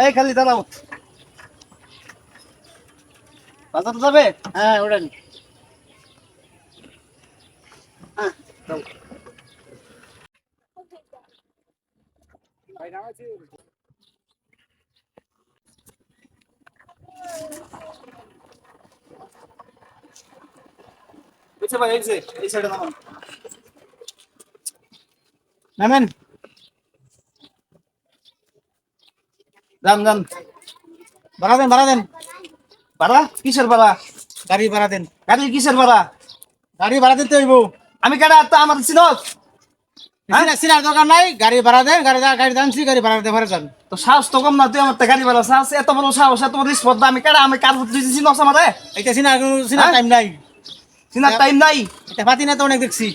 এই খালি দাঁড়াও, বাজার যাবে? হ্যাঁ ওটাই। হ্যাঁ যাও। বুঝছে ভাই, এই যে এই সাইডে নামান। নামেন। যান যান। ভাড়া দেন, ভাড়া দেন। ভাড়া কিসের ভাড়া? গাড়ি ভাড়া দেন। গাড়ি কিসের ভাড়া? গাড়ি ভাড়া দিতে হইব। আমি কেডা তা আমার চিনস? হ্যাঁ? চিনার দরকার নাই, গাড়ি ভাড়া দেন। গাড়ি দানছি, গাড়ি ভাড়া দিয়ে ভাড়া যান। তো সাহস তো কম না, তুই আমার তে গাড়ি ভাড়া সাহস, এত বড় সাহস, এত বড় স্পর্ধা, আমি কেডা? আমি কার তুই চিনস আমারে? এটা চিনার হ্যাঁ? টাইম নাই। চিনার টাইম নাই। এটা পাতি না তো অনেক দেখছি।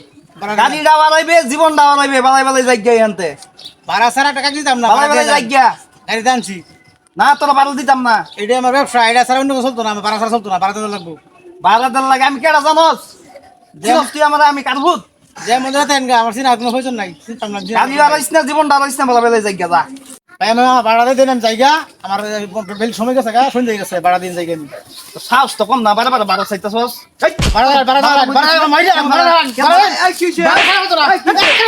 গাড়ি ডাওয়ালাইবে, জীবন ডাওয়ালাইবে, বালাই বালাই যাই আনতে। ভাড়া ছাড়া টাকা দিতাম না। বালাই বালাই যাই। গাড়ি দানছি। না তোরা ভাড়া দিতাম না। এটা আমার ব্যবসা, এটা ছাড়া অন্য কিছু চলতো না। আমার ভাড়া ছাড়া চলতো না, ভাড়া দিতে লাগবো। ভাড়া দেন লাগে, আমি কেডা জানস? চিনস তুই আমারে? আমি কারভূত। যে মধ্যে রাতেন গা, আমার চিনার কোনো প্রয়োজন নাই। চিনতাম না। গাড়ি হারাইস না, জীবন ডাওয়ালাইস না, বালাই বালাই যাই যা। ভাই আমি আমার ভাড়া দিয়ে দেন জায়গা। আমার বেল সময় গেছে গা, সন্ধ্যে গেছে, ভাড়া দিন জায়গা আমি। তো সাহস তো কম না, বারে বারে ভাড়া চাইতেছস। ভাড়া দেন, ভাড়া দেন, ভাড়া দেন, মাইরা, ভাড়া দেন, ভাড়া দেন। এই কিসে? ভাড়া খারাপ হতো না।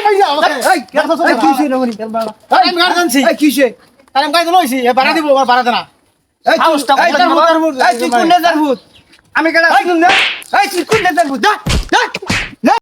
মাইরা আমাকে। এই কিসে নবনি করবা? আমি গাড়ি দানছি। এই কিসে? তাহলে আমি গাড়ি তো লইছি, ভাড়া দিব, আমার ভাড়া দেন না। এই সাহসটা কম না। এই তুই কোন নেজার ভূত? আমি কেডা চিনুম না? এই তুই কোন নেজার ভূত? যা যা।